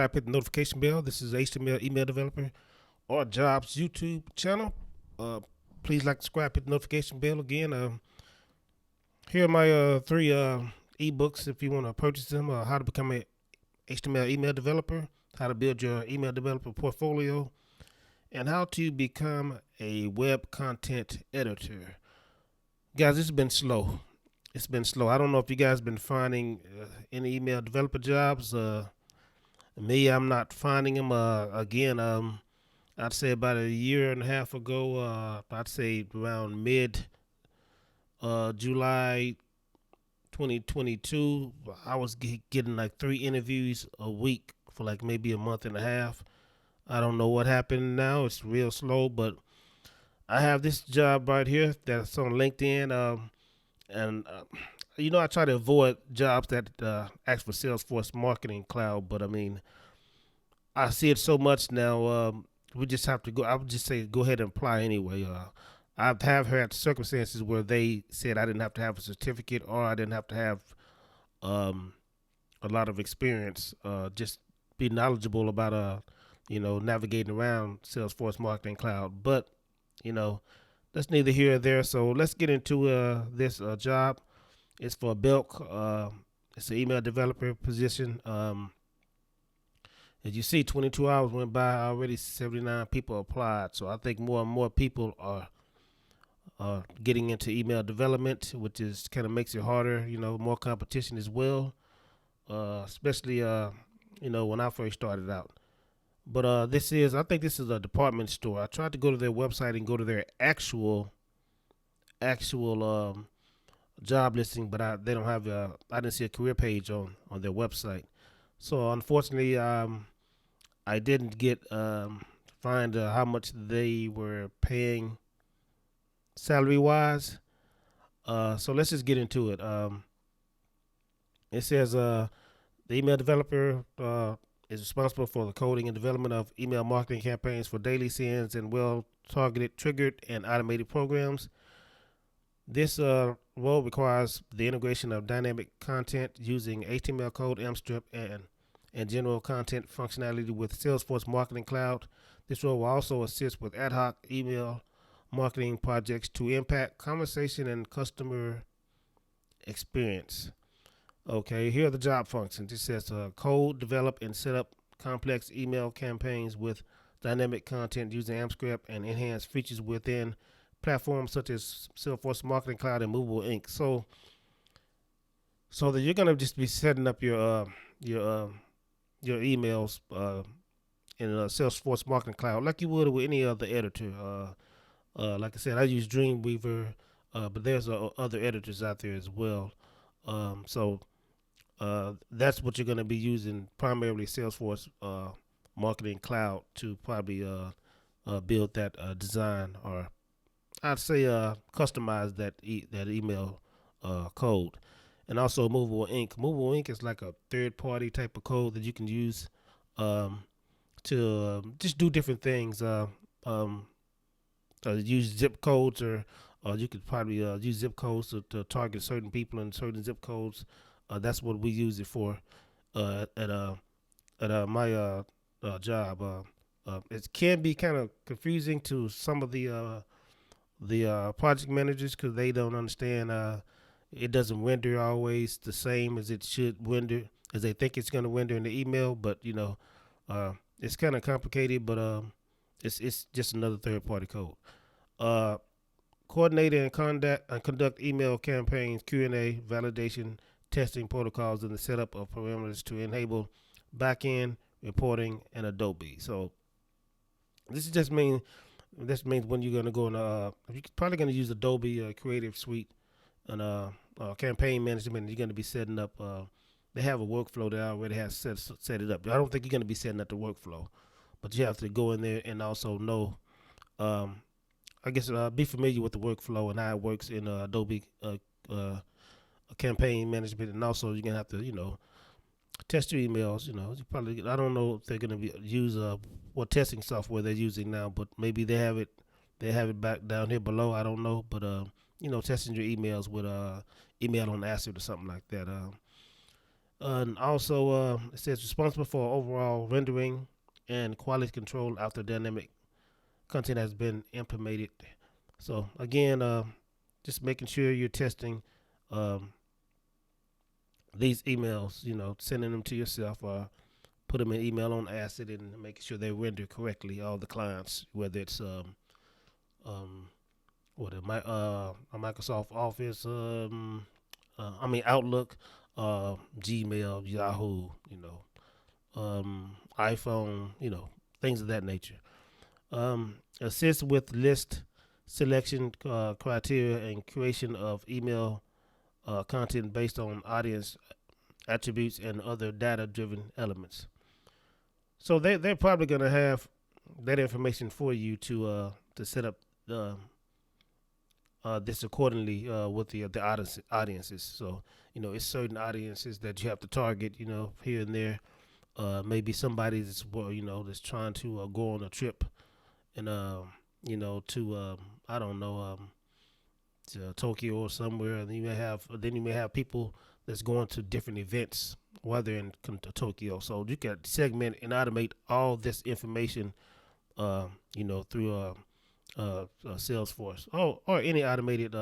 Hit the notification bell. This is HTML email developer or jobs YouTube channel. Uh, Please like, subscribe, hit the notification bell again. Here are my three ebooks if you want to purchase them. How to become a HTML email developer, how to build your email developer portfolio, and how to become a web content editor. Guys, it's been slow. It's been slow. I don't know if you guys been finding any email developer jobs. Me, I'm not finding them. Again, I'd say about a year and a half ago, I'd say around mid July 2022, I was getting like 3 interviews a week for like maybe a month and a half. I don't know what happened now. It's real slow, but I have this job right here that's on LinkedIn. And I try to avoid jobs that ask for Salesforce Marketing Cloud, but I mean, I see it so much now. We just have to go. I would just say go ahead and apply anyway. I have had circumstances where they said I didn't have to have a certificate or I didn't have to have um, a lot of experience. Just be knowledgeable about navigating around Salesforce Marketing Cloud. But you know that's neither here or there. So let's get into this job. It's for Belk. It's an email developer position. As you see, 22 hours went by. Already 79 people applied. So I think more and more people are getting into email development, which is kind of makes it harder. More competition as well. Especially when I first started out. But I think this is a department store. I tried to go to their website and go to their actual job listing, but they don't have. I didn't see a career page on their website. So unfortunately, I didn't get find how much they were paying salary wise. So let's just get into it. It says the email developer is responsible for the coding and development of email marketing campaigns for daily sends and well targeted, triggered, and automated programs. This role requires the integration of dynamic content using HTML code, AMScript, and general content functionality with Salesforce Marketing Cloud. This role will also assist with ad hoc email marketing projects to impact conversation and customer experience. Okay, here are the job functions. It says code, develop, and set up complex email campaigns with dynamic content using AMScript and enhance features within platforms such as Salesforce Marketing Cloud and Movable Ink. So that you're gonna just be setting up your emails in Salesforce Marketing Cloud like you would with any other editor. Like I said, I use Dreamweaver, but there's other editors out there as well. So that's what you're going to be using primarily Salesforce Marketing Cloud to probably build that design, or I'd say customize that email code. And also Movable Ink. Movable Ink is like a third party type of code that you can use um, to just do different things. Um, Use zip codes, or you could probably use zip codes to target certain people in certain zip codes. That's what we use it for at my job. It can be kind of confusing to some of the project managers because they don't understand. It doesn't render always the same as it should render, as they think it's going to render in the email. But it's kind of complicated. But it's just another third party code. Uh, Coordinate and conduct email campaigns, Q&A, validation, testing protocols, and the setup of parameters to enable backend reporting and Adobe. So this just means when you're gonna go in, you're probably gonna use Adobe Creative Suite and campaign management. You're gonna be setting up. They have a workflow that already has set it up. I don't think you're gonna be setting up the workflow, but you have to go in there and also know. I guess be familiar with the workflow and how it works in Adobe campaign management, and also you're gonna have to test your emails. You probably, I don't know if they're gonna use what testing software they're using now, but maybe they have it back down here below. I don't know, but testing your emails with email on acid or something like that. And also, it says responsible for overall rendering and quality control after dynamic content has been implemented. So again, just making sure you're testing um, these emails. Sending them to yourself or put them in email on Acid and making sure they render correctly. All the clients, whether it's um, a Microsoft Office, Outlook, Gmail, Yahoo, iPhone, things of that nature. Assist with list selection criteria and creation of email content based on audience attributes and other data-driven elements. So they're probably going to have that information for you to set up this accordingly with the audiences. So it's certain audiences that you have to target. Here and there. Maybe somebody that's trying to go on a trip and to I don't know to Tokyo or somewhere, and you may have people that's going to different events while they're in Tokyo. So you can segment and automate all this information, through Salesforce or any automated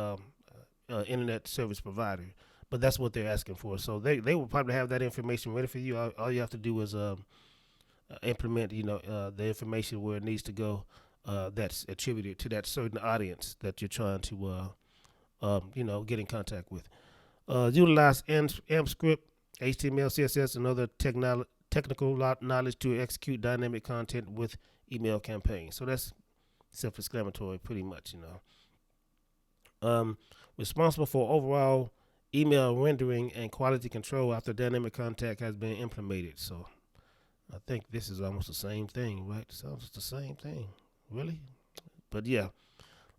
internet service provider. But that's what they're asking for. So they will probably have that information ready for you. All you have to do is implement, the information where it needs to go. That's attributed to that certain audience that you're trying to, get in contact with. Utilize AMP script, HTML, CSS, and other technical knowledge to execute dynamic content with email campaigns. So that's self-explanatory, pretty much. Responsible for overall email rendering and quality control after dynamic contact has been implemented. So I think this is almost the same thing, right? It's almost the same thing, really. But yeah,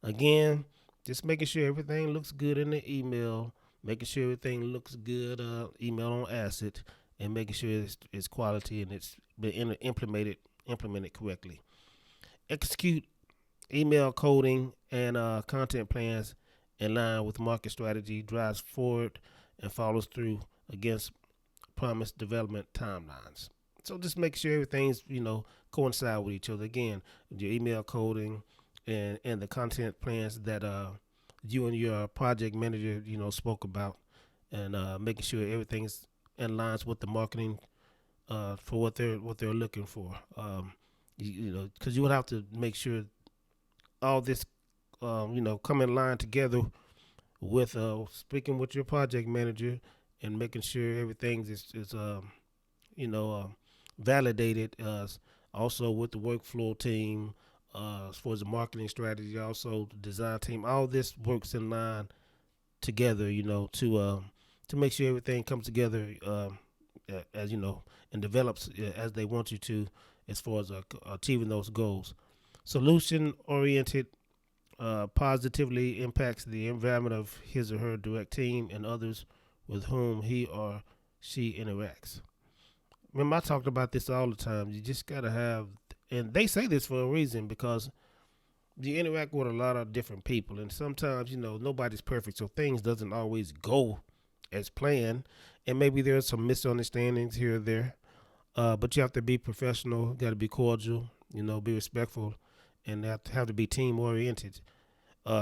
again, just making sure everything looks good in the email, making sure everything looks good, email on Acid, and making sure it's quality and it's been implemented correctly. Execute email coding and content plans in line with market strategy, drives forward and follows through against promised development timelines. So just make sure everything's coincide with each other. Again, your email coding and the content plans that you and your project manager spoke about, and making sure everything's in lines with the marketing for what they're looking for. Because you would have to make sure all this come in line together with speaking with your project manager and making sure everything is you know uh, validated. Also with the workflow team, as far as the marketing strategy, also the design team, all this works in line together. To make sure everything comes together as and develops as they want you to, as far as achieving those goals. Solution oriented positively impacts the environment of his or her direct team and others with whom he or she interacts. Remember, I talked about this all the time. You just gotta have, and they say this for a reason because you interact with a lot of different people, and sometimes nobody's perfect, so things doesn't always go as planned, and maybe there's some misunderstandings here or there. But you have to be professional, got to be cordial, be respectful, and have to be team oriented.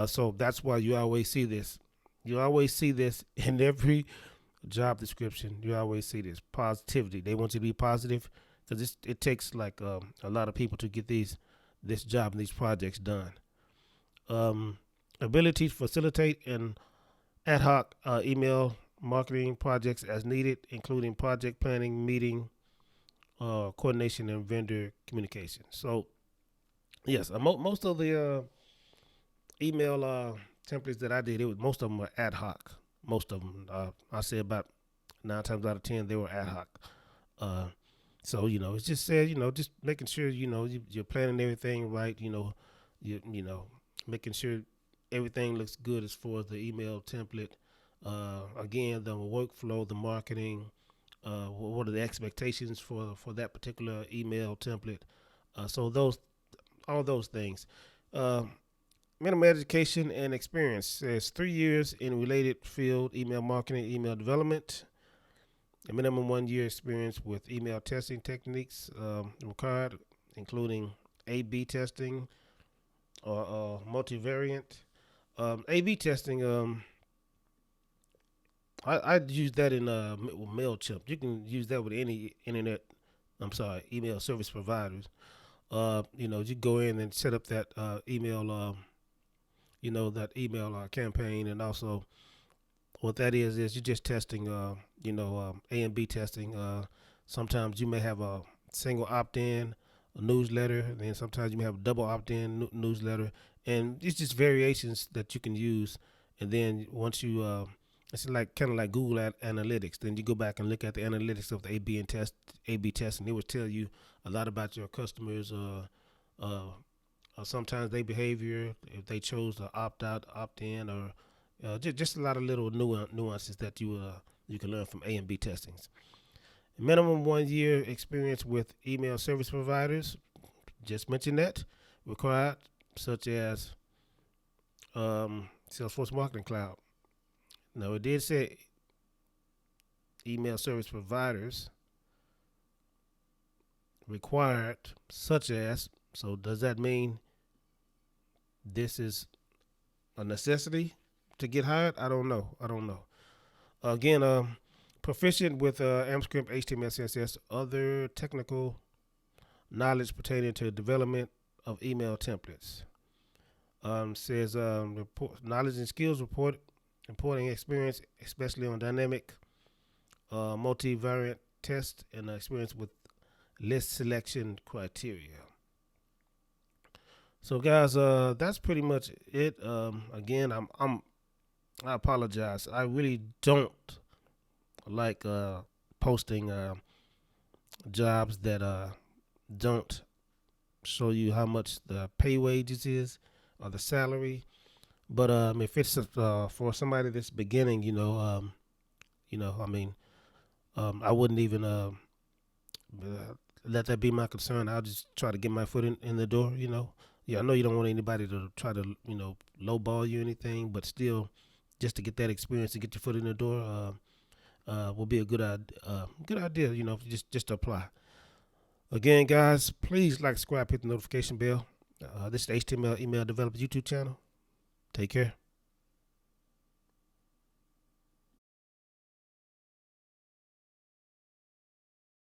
So that's why you always see this. You always see this in every job description. You always see this positivity. They want you to be positive because it takes like a lot of people to get this job and these projects done. Ability to facilitate and ad hoc email marketing projects as needed, including project planning, meeting, coordination, and vendor communication. So yes, most of the email templates that I did, most of them were ad hoc. Most of them, I say about 9 times out of 10, they were ad hoc. So it's just said, just making sure you're planning everything right. Making sure everything looks good as far as the email template. Again, the workflow, the marketing. What are the expectations for that particular email template? So all those things. Minimum education and experience says 3 years in related field, email marketing, email development. A minimum 1 year experience with email testing techniques required, including A/B testing or multivariant. A/B testing. I use that in Mailchimp. You can use that with any internet. I'm sorry, email service providers. You go in and set up that email. That email campaign, and also what that is you're just testing. A and B testing. Sometimes you may have a single opt-in newsletter, and then sometimes you may have a double opt-in newsletter, and it's just variations that you can use. And then once you it's like kind of like Google Analytics. Then you go back and look at the analytics of the A/B test, and it will tell you a lot about your customers. Sometimes their behavior, if they chose to opt out, opt in, or just a lot of little nuances that you can learn from A and B testings. Minimum 1 year experience with email service providers. Just mentioned that required, such as Salesforce Marketing Cloud. Now it did say email service providers required, such as. So does that mean this is a necessity to get hired? I don't know. Again, proficient with AMP HTML, CSS, other technical knowledge pertaining to development of email templates. Says knowledge and skills reporting experience, especially on dynamic multivariant tests, and experience with list selection criteria. So guys, that's pretty much it. Again, I apologize. I really don't like posting jobs that don't show you how much the pay wages is or the salary. But if it's for somebody that's beginning, I wouldn't even let that be my concern. I'll just try to get my foot in the door. I know you don't want anybody to try to lowball you or anything, but still, just to get that experience to get your foot in the door will be a good idea. Just to apply. Again, guys, please like, subscribe, hit the notification bell. This is the HTML Email Developer YouTube channel. Take care.